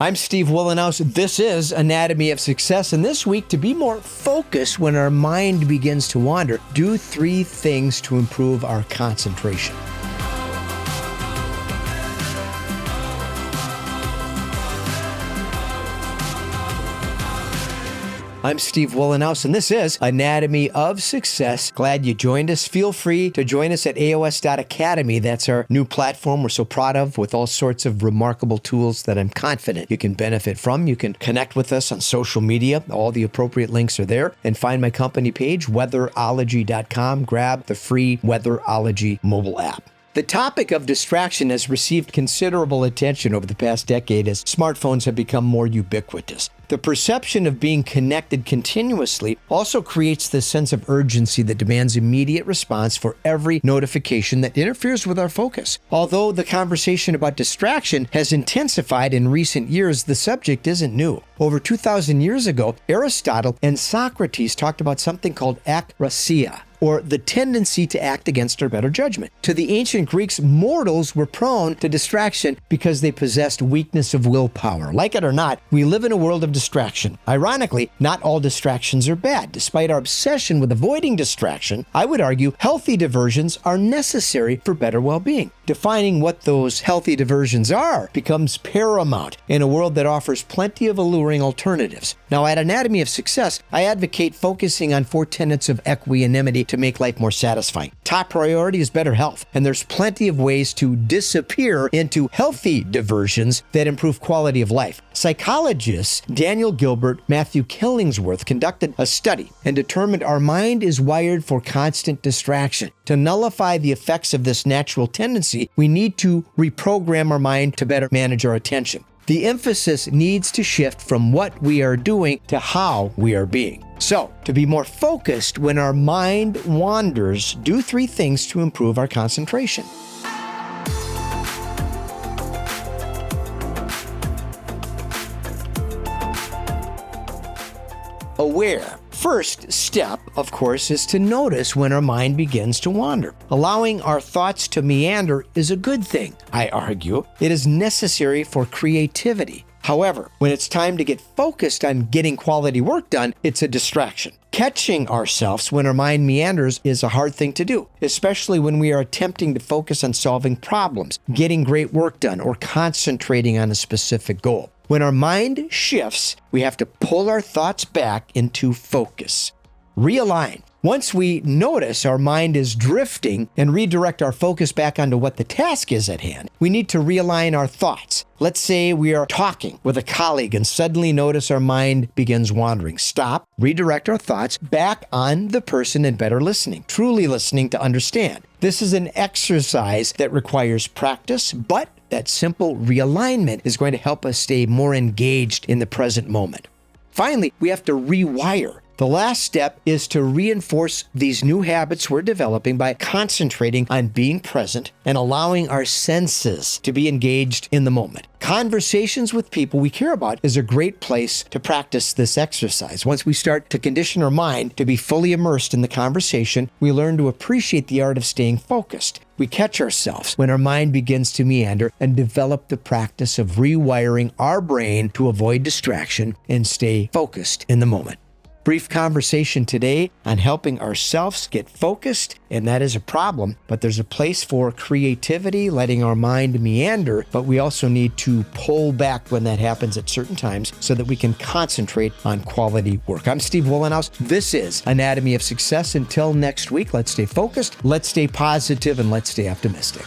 I'm Steve Wohlenhaus. This is Anatomy of Success. And this week, to be more focused when our mind begins to wander, do 3 things to improve our concentration. I'm Steve Wohlenhaus, and this is Anatomy of Success. Glad you joined us. Feel free to join us at aos.academy. That's our new platform we're so proud of, with all sorts of remarkable tools that I'm confident you can benefit from. You can connect with us on social media. All the appropriate links are there. And find my company page, weatherology.com. Grab the free Weatherology mobile app. The topic of distraction has received considerable attention over the past decade as smartphones have become more ubiquitous. The perception of being connected continuously also creates this sense of urgency that demands immediate response for every notification that interferes with our focus. Although the conversation about distraction has intensified in recent years, the subject isn't new. Over 2,000 years ago, Aristotle and Socrates talked about something called akrasia, or the tendency to act against our better judgment. To the ancient Greeks, mortals were prone to distraction because they possessed weakness of willpower. Like it or not, we live in a world of distraction. Ironically, not all distractions are bad. Despite our obsession with avoiding distraction, I would argue healthy diversions are necessary for better well-being. Defining what those healthy diversions are becomes paramount in a world that offers plenty of alluring alternatives. Now, at Anatomy of Success, I advocate focusing on 4 tenets of equanimity to make life more satisfying. Top priority is better health, and there's plenty of ways to disappear into healthy diversions that improve quality of life. Psychologists Daniel Gilbert, Matthew Killingsworth conducted a study and determined our mind is wired for constant distraction. To nullify the effects of this natural tendency, we need to reprogram our mind to better manage our attention. The emphasis needs to shift from what we are doing to how we are being. So, to be more focused when our mind wanders, do 3 things to improve our concentration. Aware. First step, of course, is to notice when our mind begins to wander. Allowing our thoughts to meander is a good thing, I argue. It is necessary for creativity. However, when it's time to get focused on getting quality work done, it's a distraction. Catching ourselves when our mind meanders is a hard thing to do, especially when we are attempting to focus on solving problems, getting great work done, or concentrating on a specific goal. When our mind shifts, we have to pull our thoughts back into focus. Realign. Once we notice our mind is drifting and redirect our focus back onto what the task is at hand, we need to realign our thoughts. Let's say we are talking with a colleague and suddenly notice our mind begins wandering. Stop, redirect our thoughts back on the person and better listening, truly listening to understand. This is an exercise that requires practice, but that simple realignment is going to help us stay more engaged in the present moment. Finally, we have to rewire. The last step is to reinforce these new habits we're developing by concentrating on being present and allowing our senses to be engaged in the moment. Conversations with people we care about is a great place to practice this exercise. Once we start to condition our mind to be fully immersed in the conversation, we learn to appreciate the art of staying focused. We catch ourselves when our mind begins to meander and develop the practice of rewiring our brain to avoid distraction and stay focused in the moment. Brief conversation today on helping ourselves get focused, and that is a problem, but there's a place for creativity, letting our mind meander, but we also need to pull back when that happens at certain times so that we can concentrate on quality work. I'm Steve Wohlenhaus. This is Anatomy of Success. Until next week, let's stay focused, let's stay positive, and let's stay optimistic.